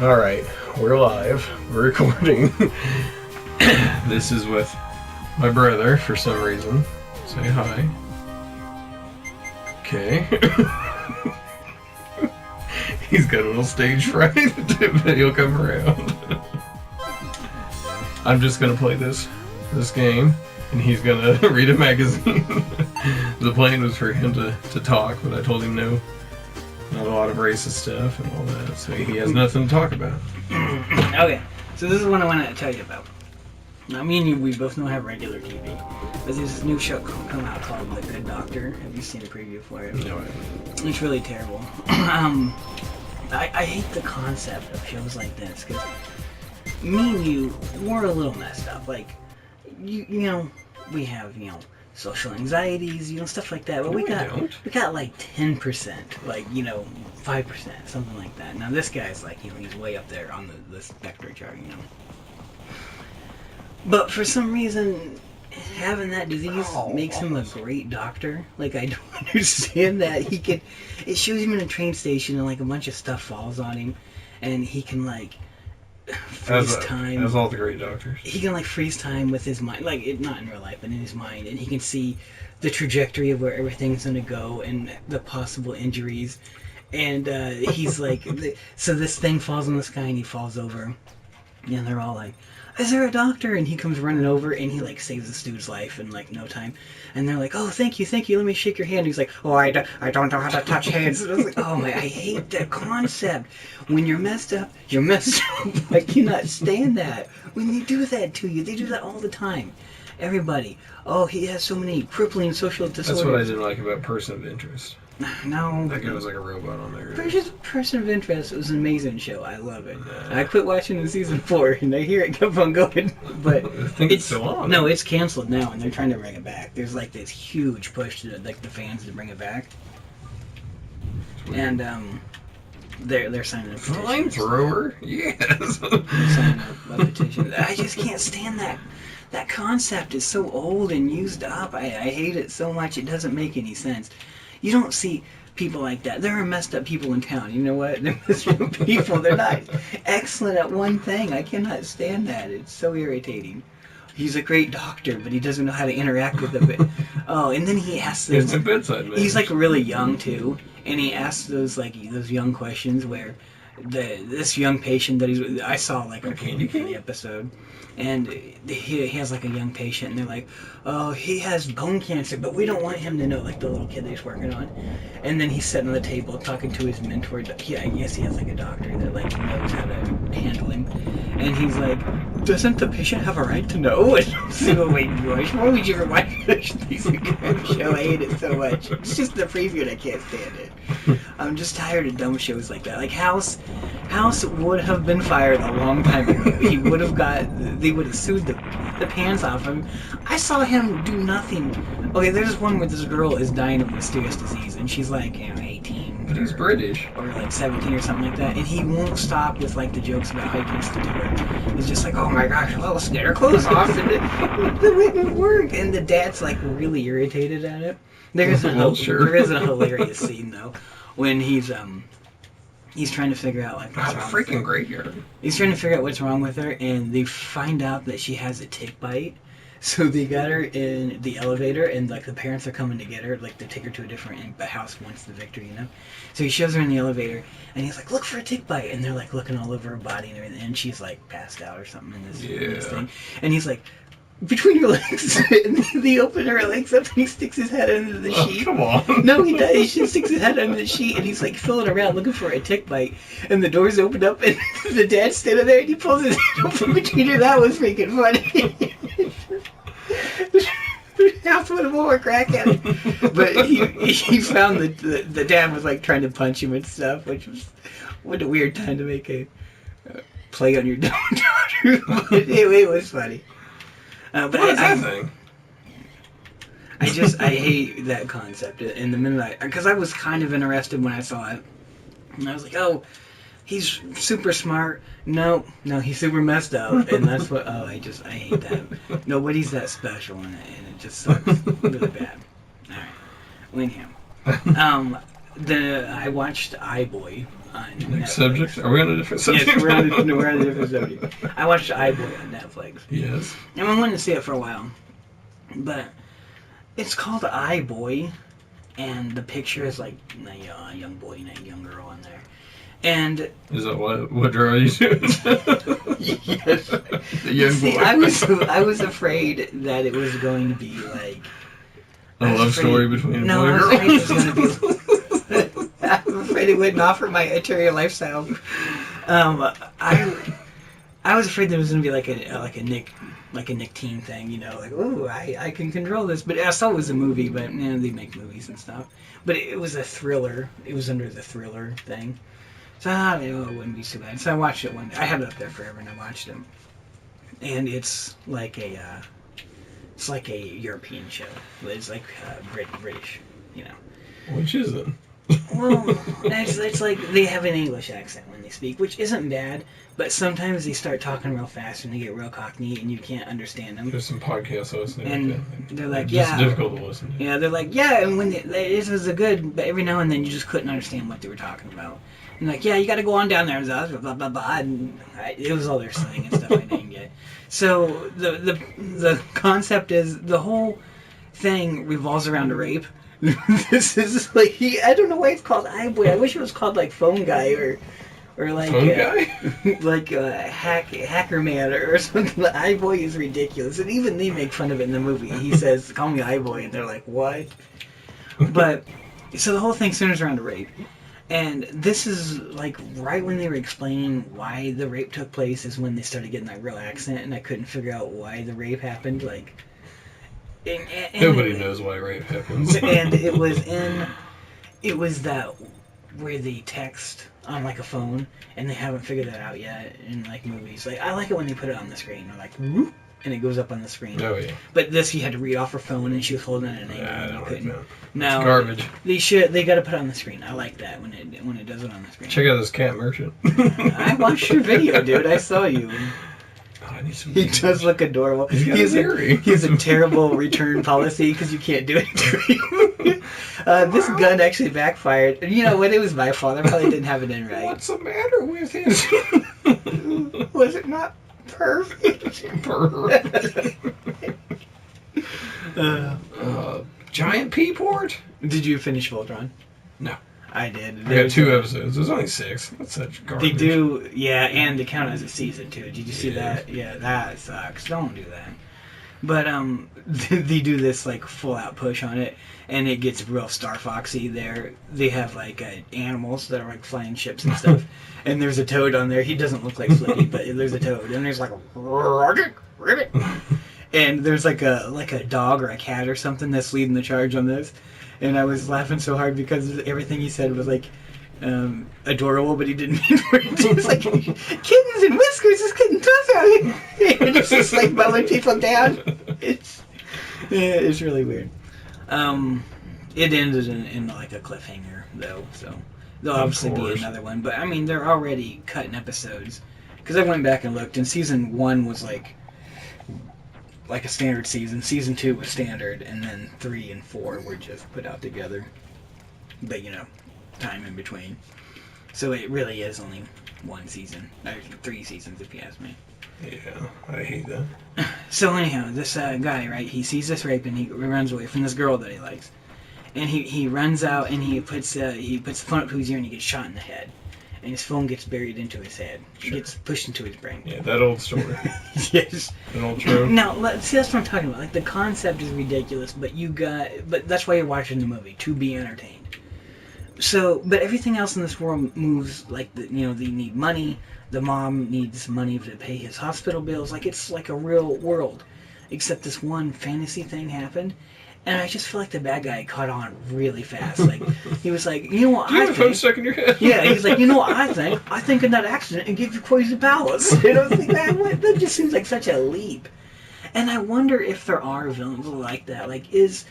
Alright, we're live. We're recording. This is with my brother for some reason. Say hi. Okay. He's got a little stage fright, but he'll come around. I'm just gonna play this game, and he's gonna read a magazine. The plan was for him to talk, but I told him no. Not a lot of racist stuff and all that, so he has nothing to talk about. Okay, so this is what I want to tell you about. Now, me and you, we both know how regular TV. But there's this new show come out called The Good Doctor. Have you seen a preview for it? No. It's really terrible. I hate the concept of shows like this, because me and you, we're a little messed up. Like, you know, we have, social anxieties, stuff like that. But we got like 10%, like, 5%, something like that. Now this guy's like, he's way up there on the spectrum chart, But for some reason, having that disease makes him a great doctor. Like, I don't understand that. It shows him in a train station and like a bunch of stuff falls on him, and he can like freeze time. As all the great doctors. He can like freeze time with his mind, like not in real life, but in his mind, and he can see the trajectory of where everything's gonna go and the possible injuries. And he's like, so this thing falls in the sky and he falls over, and they're all like, "Is there a doctor?" And he comes running over and he like saves this dude's life in like no time. And they're like, "Oh, thank you, let me shake your hand." He's like, "Oh, I don't know how to touch hands." And I was like, oh my, I hate that concept. When you're messed up, you're messed up. I cannot stand that. When they do that to you, they do that all the time. Everybody, oh, he has so many crippling social disorders. That's what I didn't like about Person of Interest. No. That guy was like a robot on there. Person of Interest was an amazing show. I love it. I quit watching in season 4, and I hear it kept on going. But I think it's still on. No, it's canceled now, and they're trying to bring it back. There's like this huge push to like the fans to bring it back. And they're signing a petition. Flamethrower? Yes. They're signing a petition. I just can't stand that. That concept is so old and used up. I hate it so much. It doesn't make any sense. You don't see people like that. There are messed up people in town. You know what? They're messed up people. They're not excellent at one thing. I cannot stand that. It's so irritating. He's a great doctor, but he doesn't know how to interact with them. Oh, and then he asks those... He's like really young too, and he asks those young questions where this young patient that I saw like a preview for the episode, and he has like a young patient, and they're like, "Oh, he has bone cancer, but we don't want him to know," like the little kid that he's working on. And then he's sitting on the table talking to his mentor. I guess he has like a doctor that like knows how to handle him, and he's like, "Doesn't the patient have a right to know?" And I'm so waiting for it. Why would you remind me of this show? I hate it so much. It's just the preview and I can't stand it. I'm just tired of dumb shows like that. Like House would have been fired a long time ago. They would have sued the pants off him. I saw him do nothing. Okay, there's one where this girl is dying of a mysterious disease, and she's like, 18. But he's British. Or like 17 or something like that, and he won't stop with like the jokes about how he can still do it. He's just like, "Oh my gosh, well, let's get her clothes off," and the way it would work. And the dad's like really irritated at it. There is a hilarious scene though when he's trying to figure out like what's wrong freaking with her. graveyard. He's trying to figure out what's wrong with her, and they find out that she has a tick bite. So they got her in the elevator, and like the parents are coming to get her, like to take her to a different house once the victory, So he shows her in the elevator, and he's like, "Look for a tick bite," and they're like looking all over her body and everything, and she's like passed out or something in this thing, and he's like, "Between your legs," and they open her legs up, and he sticks his head under the sheet. Come on. No, he does. He just sticks his head under the sheet, and he's like feeling around looking for a tick bite, and the doors open up, and the dad's standing there, and he pulls his head open between her. That was freaking funny. Half put more crack at him. But he found the dad was like trying to punch him and stuff, which was what a weird time to make a play on your daughter. But it was funny. But what is that thing? I hate that concept. And the minute because I was kind of interested when I saw it, and I was like, "Oh, he's super smart." No, he's super messed up, and that's what. Oh, I hate that. Nobody's that special in it, and it just sucks really bad. All right, anyhow, I watched iBoy on Next Netflix. subject? Are we on a different subject? Yes, we're on a different subject. I watched iBoy on Netflix. Yes. And I wanted to see it for a while. But it's called iBoy, and the picture is like a young boy and a young girl on there. And is that what draw you to? yes. The young See, boy. I was afraid that it was going to be like a love story between a boy and I girl. was afraid it was going to be. I'm afraid it wouldn't offer my interior lifestyle. I was afraid there was going to be like a Nick Teen thing, you know, like, ooh, I can control this. But I saw it was a movie, but they make movies and stuff. But it was a thriller. It was under the thriller thing. So I thought it wouldn't be too bad. So I watched it one day. I had it up there forever, and I watched it. And it's like a European show. It's like British, you know. Which is it? Well, it's like they have an English accent when they speak, which isn't bad, but sometimes they start talking real fast and they get real cockney and you can't understand them. There's some podcasts listening. And they're like, it's yeah. It's difficult to listen to. Yeah, they're like, yeah, and when it was a good, but every now and then you just couldn't understand what they were talking about. And like, yeah, you got to go on down there and blah, blah, blah, blah. And it was all their slang and stuff I didn't get. So the concept is the whole thing revolves around a rape. This is like I don't know why it's called iBoy. I wish it was called like Phone Guy or like Phone Guy? like Hacker Man or something. The iBoy is ridiculous, and even they make fun of it in the movie. He says, "Call me iBoy," and they're like, "What?" But so the whole thing centers around a rape, and this is like right when they were explaining why the rape took place is when they started getting that real accent, and I couldn't figure out why the rape happened. Like. And nobody knows why rape happens. And it was that where they text on like a phone, and they haven't figured that out yet in like movies. Like I like it when they put it on the screen, or like whoop, and it goes up on the screen. Oh yeah. But this you had to read off her phone, and she was holding it at an angle, and you couldn't. Like No, it's garbage. They got to put it on the screen. I like that when it does it on the screen. Check out this cat merchant. I watched your video, dude. I saw you. I need some He does look adorable. He has a terrible return policy because you can't do it to him. This gun actually backfired. You know what? It was my fault. I probably didn't have it in right. What's the matter with him? Was it not perfect? Giant P port? Did you finish Voltron? No. I did. I got 2 episodes. There's only 6. That's such garbage. They do, yeah, and they count as a season too. Did you see Yeah. that? Yeah, that sucks. Don't do that. But they do this like full out push on it, and it gets real Star Foxy there. They have like animals that are like flying ships and stuff, and there's a toad on there. He doesn't look like Flippy, but there's a toad, and there's like a and there's like a dog or a cat or something that's leading the charge on this. And I was laughing so hard because everything he said was like adorable, but he didn't mean it. It's like kittens and whiskers is getting tough out here. And it's just like mowing people down. It's really weird. It ended in like a cliffhanger though, so there'll obviously be another one. But I mean, they're already cutting episodes because I went back and looked, and season 1 was like a standard season. Season 2 was standard, and then 3 and 4 were just put out together. But, time in between. So it really is only 1 season. 3 seasons, if you ask me. Yeah, I hate that. So anyhow, this guy, right, he sees this rape, and he runs away from this girl that he likes. And he runs out, and he puts the phone up to his ear, and he gets shot in the head. And his phone gets buried into his head. It gets pushed into his brain. Yeah, that old story. Yes. That old trope. Now, see, that's what I'm talking about. Like, the concept is ridiculous, but that's why you're watching the movie, to be entertained. So, but everything else in this world moves like, they need money. The mom needs money to pay his hospital bills. Like, it's like a real world. Except this one fantasy thing happened. And I just feel like the bad guy caught on really fast. Like, he was like, you know what Do you I have a phone think? stuck in your head? Yeah, he's like, you know what I think? I think in that accident it gives you crazy powers. And I was like, that just seems like such a leap. And I wonder if there are villains like that. Like, is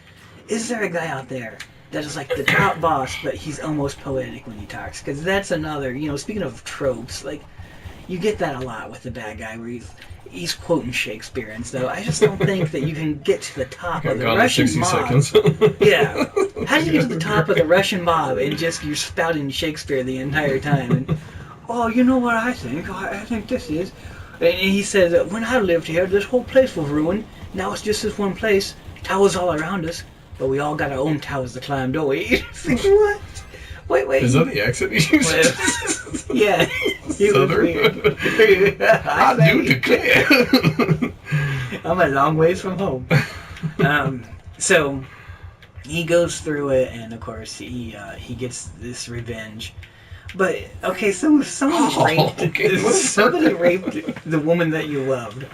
there a guy out there that is like the top boss, but he's almost poetic when he talks? Because that's another, speaking of tropes, like, you get that a lot with the bad guy where he's quoting Shakespeare and stuff. I just don't think that you can get to the top of the Russian 60 mob. seconds. Yeah. How do you get to the top of the Russian mob and just you're spouting Shakespeare the entire time? And, oh, you know what I think? I think this is. And he said, when I lived here, this whole place was ruined. Now it's just this one place. Towers all around us. But we all got our own towers to climb, don't we? It's like, what? Wait. Is that the accent you used? Yeah. It was weird. I do declare. I'm a long ways from home. So he goes through it, and of course he gets this revenge. But okay, so if somebody raped the woman that you loved,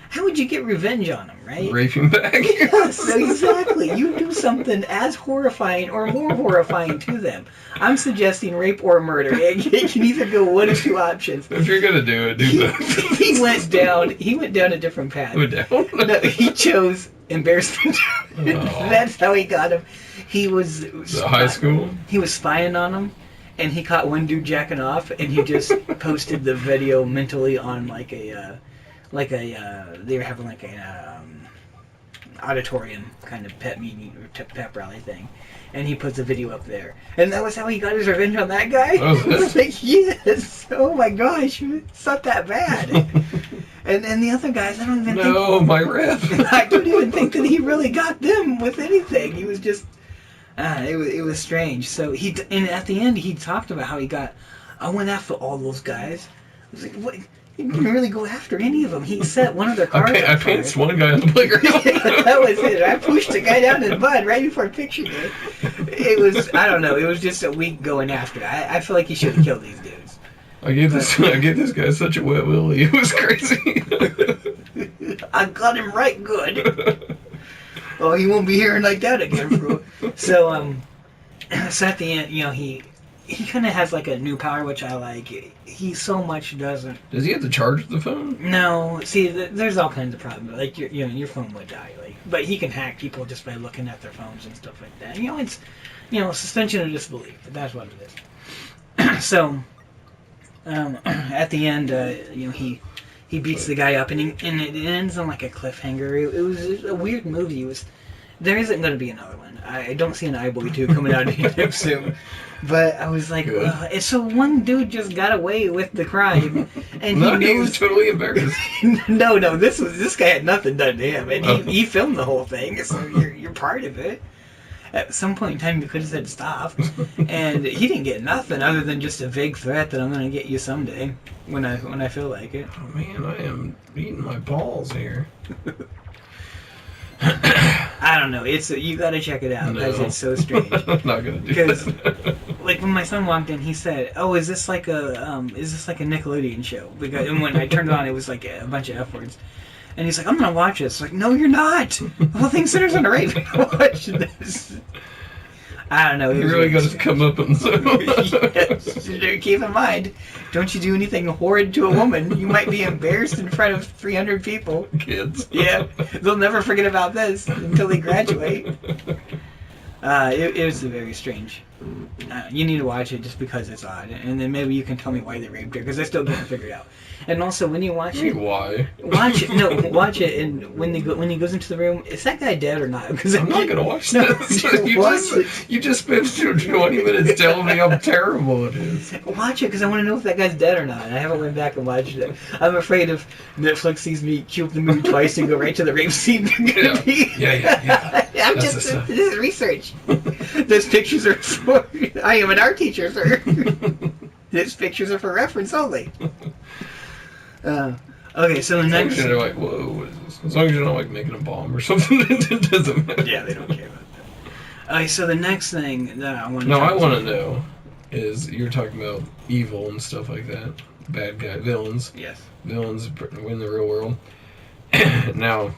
how would you get revenge on them, right? Rape him back. Yes, exactly. You do something as horrifying or more horrifying to them. I'm suggesting rape or murder. It can either go one of two options. If you're gonna do it, do that. He went down a different path. No, he chose embarrassment. Oh. That's how he got him. He was high school. He was spying on him, and he caught one dude jacking off, and he just posted the video mentally on they were having like a auditorium kind of pep meeting or pep rally thing, and he puts the video up there, and that was how he got his revenge on that guy. Oh, I was like, yes, oh my gosh, it's not that bad. and the other guys, I don't even think. No, my rep. I don't even think that he really got them with anything. He was just, it was strange. So and at the end he talked about how I went after all those guys. I was like, what? He didn't really go after any of them. He set one of their cars I pantsed one guy on the playground. Yeah, that was it. I pushed the guy down in mud right before picture day. It was, I don't know, it was just a week going after. I feel like he should have killed these dudes. I gave this guy such a wet willy. It was crazy. I got him right good. Oh, he won't be hearing like that again, bro. So at the end, he kind of has like a new power, which I like. He so much doesn't. Does he have to charge the phone? No. See, there's all kinds of problems. Like your phone would die. But he can hack people just by looking at their phones and stuff like that. It's suspension of disbelief. But that's what it is. So at the end, he beats the guy up, and it ends on like a cliffhanger. It was a weird movie. There isn't going to be another one. I don't see an iBoy 2 coming out anytime soon. But I was like, so one dude just got away with the crime, and he was totally embarrassed. No, this guy had nothing done to him, and he filmed the whole thing, so you're part of it. At some point in time, you could have said stop, and he didn't get nothing other than just a vague threat that I'm going to get you someday when I feel like it. Oh man, I am eating my balls here. I don't know. You got to check it out because it's so strange. I'm not gonna do that. Like when my son walked in, he said, "Oh, is this like a Nickelodeon show?" And when I turned it on, it was like a bunch of F words. And he's like, "I'm gonna watch this." Like, no, you're not. The whole thing centers on the rape. Watch this. I don't know. You really got to come up and yes. Keep in mind, don't you do anything horrid to a woman, you might be embarrassed in front of 300 people. Kids. Yeah, they'll never forget about this until they graduate. It was very strange. You need to watch it just because it's odd, and then maybe you can tell me why they raped her, because I still can't figure it out. And also, when you watch it, why? Watch it. No, watch it. And when he goes into the room, is that guy dead or not? Because I'm not gonna watch this. You just spent 20 minutes telling me how terrible it is. Watch it because I want to know if that guy's dead or not. I haven't went back and watched it. I'm afraid if Netflix sees me cue up the movie twice and go right to the rape scene. Yeah. This is research. Those pictures are for. I am an art teacher, sir. These pictures are for reference only. Okay, so the next. They're like, whoa, what is this? As long as you're not like making a bomb or something, it doesn't matter. Yeah, they don't care about that. Okay, so the next thing that I want to. No, I want to know is you're talking about evil and stuff like that, bad guy villains. Yes. Villains in the real world. Now,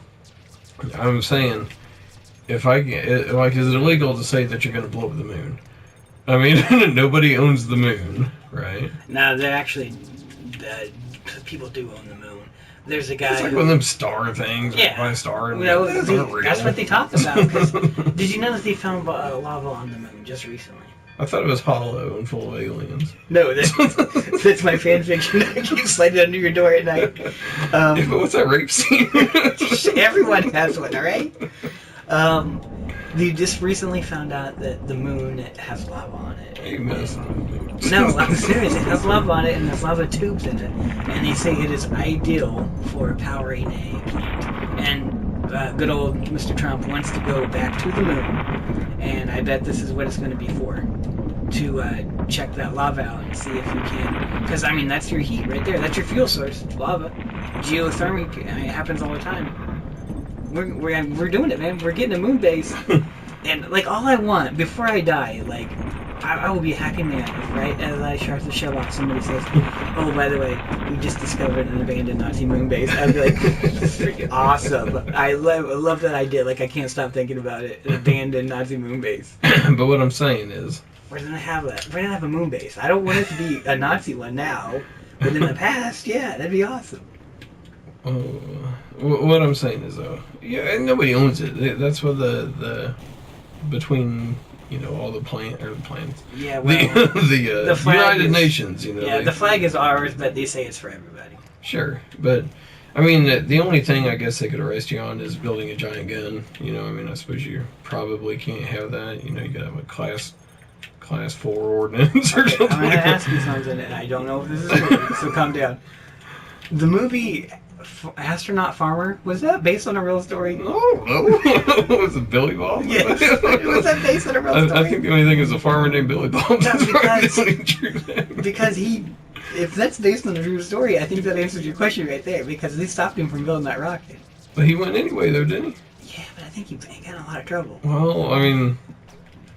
I'm saying, is it illegal to say that you're going to blow up the moon? I mean, nobody owns the moon, right? No, they're actually. People do own the moon. There's a guy. It's like one of them star things. Yeah. By a star. And that's what they talk about. Cause did you know that they found lava on the moon just recently? I thought it was hollow and full of aliens. No, that's my fan fiction. I keep sliding under your door at night. Yeah, but what's that rape scene? Everyone has one, all right? You just recently found out that the moon has lava on it. You messing with me. No, I'm serious. It has lava on it, and there's lava tubes in it. And they say it is ideal for powering a plant. And good old Mr. Trump wants to go back to the moon, and I bet this is what it's going to be for. To check that lava out and see if you can. Because, I mean, that's your heat right there. That's your fuel source, lava. Geothermic, I mean, it happens all the time. We're doing it, man. We're getting a moon base. And, like, all I want, before I die, like, I will be hacking the earth, right? As I start to show off, somebody says, oh, by the way, we just discovered an abandoned Nazi moon base. I'd be like, this is freaking awesome. I love that idea. Like, I can't stop thinking about it. An abandoned Nazi moon base. But what I'm saying is... We're gonna have a moon base. I don't want it to be a Nazi one now, but in the past, yeah, that'd be awesome. What I'm saying is, though, yeah, nobody owns it. That's what the between, you know, all the plans. Yeah, well, the United Nations, you know. Yeah, the flag is ours, but they say it's for everybody. Sure, but I mean, the only thing I guess they could arrest you on is building a giant gun. You know, I mean, I suppose you probably can't have that. You know, you gotta have a class 4 ordinance or something. I'm gonna ask you something, and I don't know if this is true, so calm down. The movie Astronaut Farmer, was that based on a real story? Oh, no. Was it Billy Bob? Yes. Was that based on a real story? I think the only thing is a farmer named Billy Bob. That's because if that's based on a true story, I think that answers your question right there, because they stopped him from building that rocket. But he went anyway, though, didn't he? Yeah, but I think he got in a lot of trouble. Well, I mean...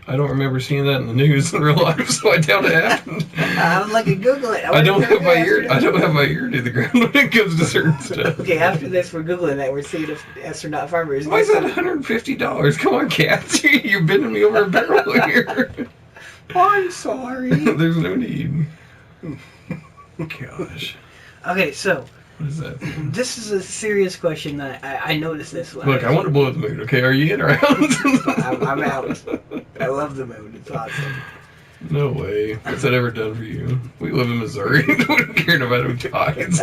I don't remember seeing that in the news in real life, so I doubt it happened. I would like to Google it. I don't have my ear to the ground when it comes to certain stuff. Okay, after this, we're Googling that. We're seeing if Astronaut Farmer is... Why is that $150? Come on, Kat. You're bending me over a barrel here. I'm sorry. There's no need. Gosh. Okay, so... What is that? This is a serious question that I noticed this one. Look, I want to blow the moon, okay? Are you in or out? I'm out. I love the moon. It's awesome. No way. What's that ever done for you? We live in Missouri. Don't care about who talks.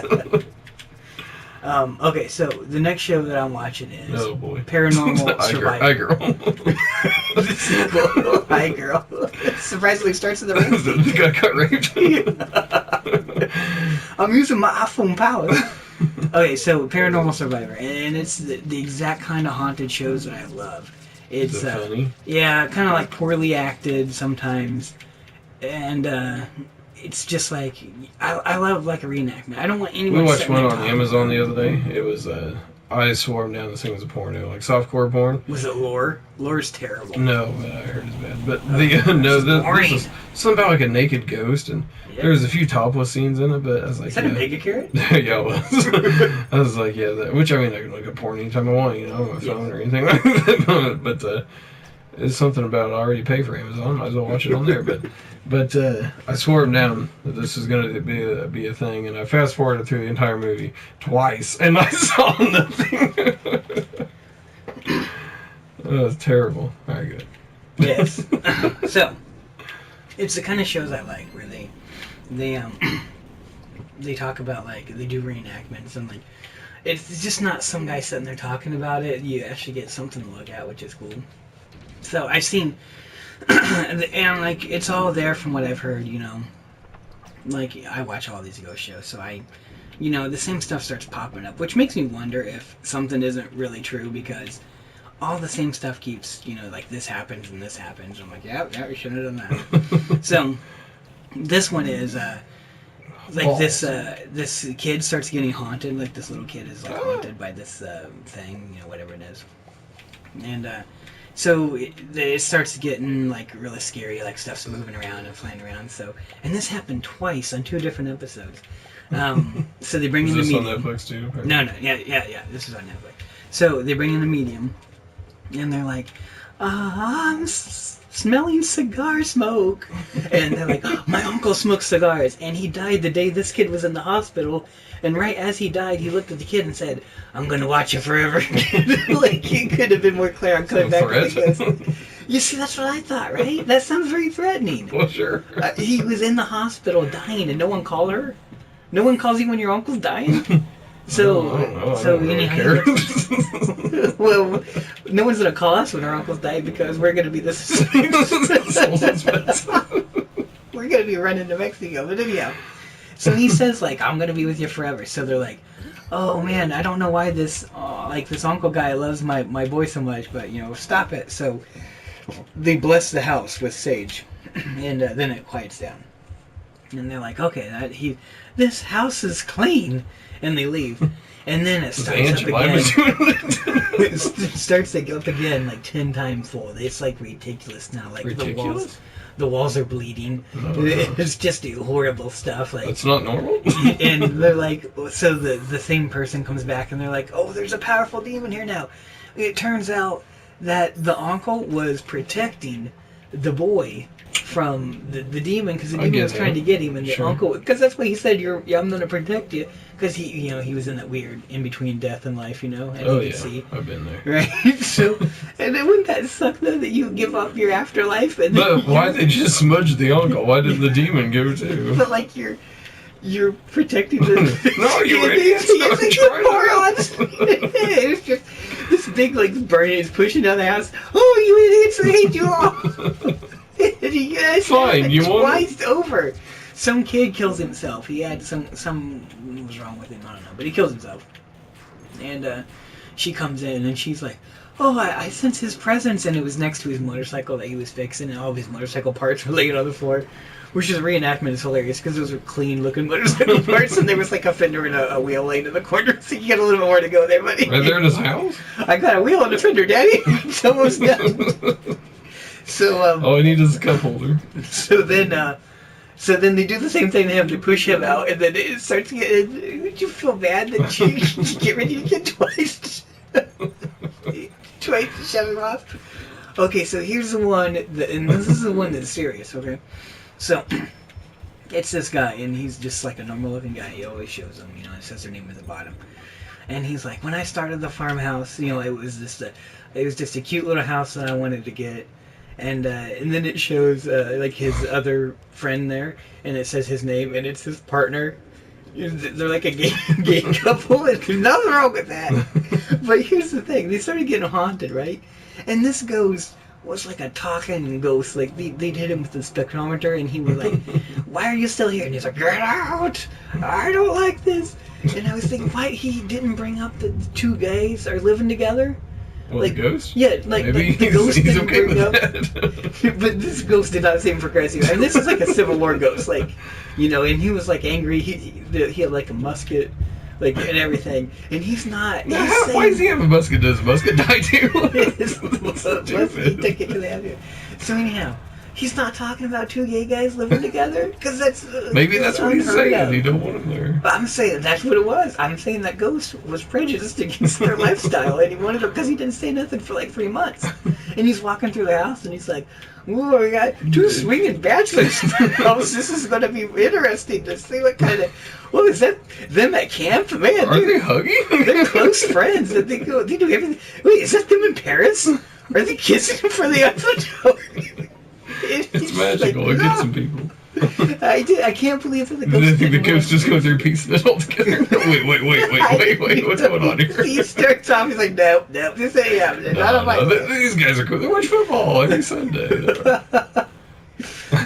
Okay, so the next show that I'm watching is Paranormal Survivor. The sequel, Hi Girl. Surprisingly starts in the rain scene. You got cut raped. I'm using my iPhone power. Okay, so Paranormal Survivor, and it's the exact kind of haunted shows that I love. It's Is it funny? Yeah, kind of like poorly acted sometimes, and it's just like I love like a reenactment. I don't want anyone. We watched one on Amazon the other day. It was I swore down this thing was a porno, like softcore porn. Was it Lore? Lore's terrible. No, I heard it's bad. But this was something about like a naked ghost, and there was a few topless scenes in it. But I was like, is that a mega carrot? Yeah, it was. I was like, yeah, which I mean, I can look up porn anytime I want, you know, on my phone or anything like that. But it's something about I already pay for Amazon. Might as well watch it on there. But I swore him down that this is going to be a thing, and I fast forwarded through the entire movie twice, and I saw nothing. Oh, it's terrible. All right, good. Yes. So, it's the kind of shows I like, where they talk about, like, they do reenactments, and like it's just not some guy sitting there talking about it. You actually get something to look at, which is cool. So I've seen. And like it's all there from what I've heard, you know. Like I watch all these ghost shows, so the same stuff starts popping up, which makes me wonder if something isn't really true, because all the same stuff keeps, like this happens and this happens. I'm like, yeah, we shouldn't have done that. So this one is like this kid starts getting haunted. Like this little kid is like haunted by this thing, whatever it is, and. So it starts getting like really scary, like stuff's moving around and flying around. So, and this happened twice on 2 different episodes. So they bring in the medium. Is this on Netflix too? Or? No, yeah. This is on Netflix. So they bring in the medium, and they're like, "I'm smelling cigar smoke," and they're like, "My uncle smokes cigars, and he died the day this kid was in the hospital." And right as he died, he looked at the kid and said, "I'm going to watch you forever." Like, he could have been more clear on coming back to the ghost. You see, that's what I thought, right? That sounds very threatening. Well, sure. He was in the hospital dying, and no one called her. No one calls you when your uncle's dying. So, I don't know. I so don't really anyhow, care. well, no one's gonna call us when our uncles die because we're gonna be the we're gonna be running to Mexico. But anyhow, so he says like, "I'm gonna be with you forever." So they're like, "Oh man, I don't know why this this uncle guy loves my boy so much, but stop it." So they bless the house with sage, and then it quiets down. And they're like, "Okay, this house is clean," and they leave. And then it starts up again. It starts to go up again like 10 times full. It's like ridiculous now. Like Ridiculous? the walls are bleeding. No. It's just horrible stuff. Like That's not normal. and they're like, so the same person comes back and they're like, "Oh, there's a powerful demon here now." It turns out that the uncle was protecting the boy from the demon because the demon was trying to get him, and the uncle, because that's what he said. I'm going to protect you, because he was in that weird in between death and life, and he could see. I've been there. Right. So, and then wouldn't that suck though that you give up your afterlife and then But why they just smudged the uncle? Why did the demon go too? But like you're protecting the No, you idiots! It's just this big like burning is pushing down the house. Oh, you idiots! I hate you all. You guys Fine, you want twice over. Some kid kills himself. He had some what was wrong with him, I don't know, but he kills himself. And she comes in and she's like, "Oh, I sense his presence," and it was next to his motorcycle that he was fixing, and all of his motorcycle parts were laying on the floor. Which is reenactment is hilarious because those were clean looking motorcycle parts, and there was like a fender and a wheel laying in the corner, so you got a little bit more to go there, buddy. Right there in his house? I got a wheel and a fender, Daddy. It's almost done. So all I need is a cup holder. So then they do the same thing. They have to push him out, and then it starts getting. Would you feel bad that you get ready to get twice to shove him off? Okay, so here's the one, and this is the one that's serious. Okay, so it's this guy, and he's just like a normal looking guy. He always shows them, it says their name at the bottom, and he's like, "When I started the farmhouse, it was just a cute little house that I wanted to get." And then it shows like his other friend there, and it says his name, and it's his partner. They're like a gay couple, and there's nothing wrong with that. But here's the thing: they started getting haunted, right? And this ghost was like a talking ghost. Like they'd hit him with the spectrometer, and he was like, "Why are you still here?" And he's like, "Get out! I don't like this." And I was thinking, why he didn't bring up the two gays are living together. Well, like the ghost? Yeah, like maybe the ghost he's didn't okay bring with up. that. But this ghost did not seem progressive, and this is like a Civil War ghost, like and he was like angry. He had like a musket, like and everything, and he's not. He's Why does he have a musket? Does a musket die too? He took it to the other. So anyhow. He's not talking about two gay guys living together, because that's maybe that's what he's saying. He don't want him there. I'm saying that's what it was. I'm saying that ghost was prejudiced against their lifestyle, and he wanted them because he didn't say nothing for like 3 months. And he's walking through the house, and he's like, "Ooh, we got two swinging bachelors in the house. This is going to be interesting to see what kind of. Well, is that them at camp? Man, are they hugging? They're close friends. They do everything. Wait, is that them in Paris? Are they kissing for the Eiffel? It's magical. Like, it gets some people. I can't believe that the ghost. I think the ghost just go through piecing it all together. Wait. What's going on here? He starts off. He's like, nope. This ain't happening. Not on my. These guys are cool. They watch football every Sunday.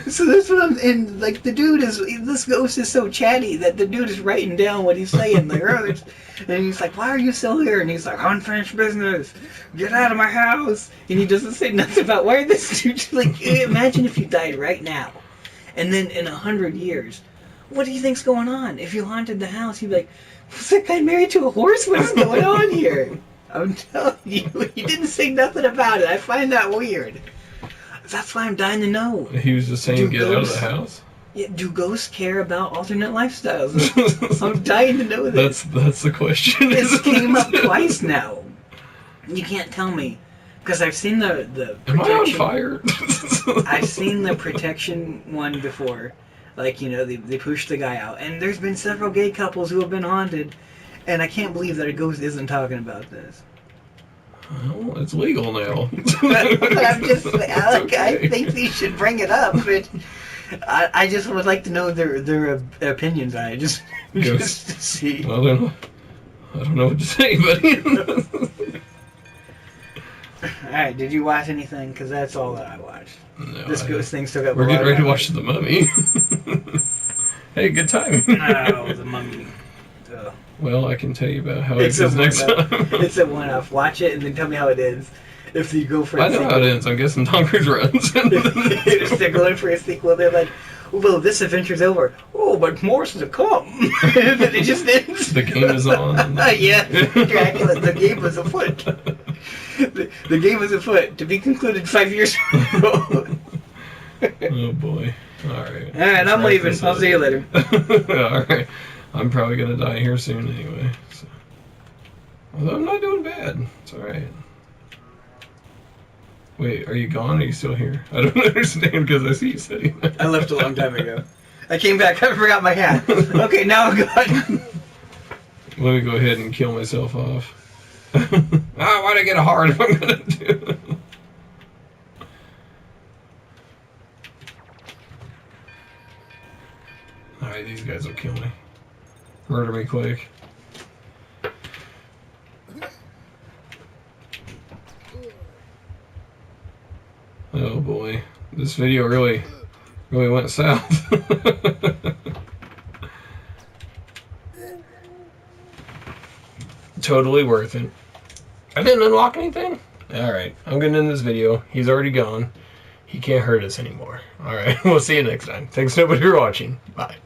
So that's what I'm. And like the dude is. This ghost is so chatty that the dude is writing down what he's saying. Like, and he's like, "Why are you still here?" And he's like, "Unfinished business. Get out of my house." And he doesn't say nothing about why this dude. Like, imagine if you died right now, and then in 100 years, what do you think's going on? If you haunted the house, you'd be like, "Was that guy married to a horse? What is going on here?" I'm telling you, he didn't say nothing about it. I find that weird. That's why I'm dying to know. He was just saying, "Get out of the house." Yeah, do ghosts care about alternate lifestyles? I'm dying to know this. That's the question. This came up twice now. You can't tell me, because I've seen the Am I on protection. fire? I've seen the protection one before. Like, they push the guy out, and there's been several gay couples who have been haunted, and I can't believe that a ghost isn't talking about this. Well, it's legal now. But I'm just, I okay. think they should bring it up, but I just would like to know their opinions on it, just to see. Well, then, I don't know what to say, buddy. Alright, did you watch anything? Because that's all that I watched. No, This ghost thing still got. we're getting ready to watch The Mummy. Hey, good timing. Oh, The Mummy. Well, I can tell you about how it ends next time. It's a one-off. Watch it and then tell me how it ends. If you go for a I know how it ends. I'm guessing Tom Cruise runs. if they're going for a sequel, they're like, well, this adventure's over. Oh, but more's to come. It just ends. The game is on. Yeah, Dracula, the game was afoot. The game was afoot. To be concluded 5 years ago. Oh, boy. Alright. Alright, I'm leaving. I'll see you later. Alright. I'm probably going to die here soon anyway. So. Although I'm not doing bad. It's alright. Wait, are you gone? Are you still here? I don't understand because I see you sitting there. I left a long time ago. I came back. I forgot my hat. Okay, now I'm gone. Let me go ahead and kill myself off. Why'd I get a heart if I'm going to do it? Alright, these guys will kill me. Murder me quick. Oh boy. This video really went south. Totally worth it. I didn't unlock anything? Alright, I'm gonna end this video. He's already gone. He can't hurt us anymore. Alright, we'll see you next time. Thanks nobody for watching. Bye.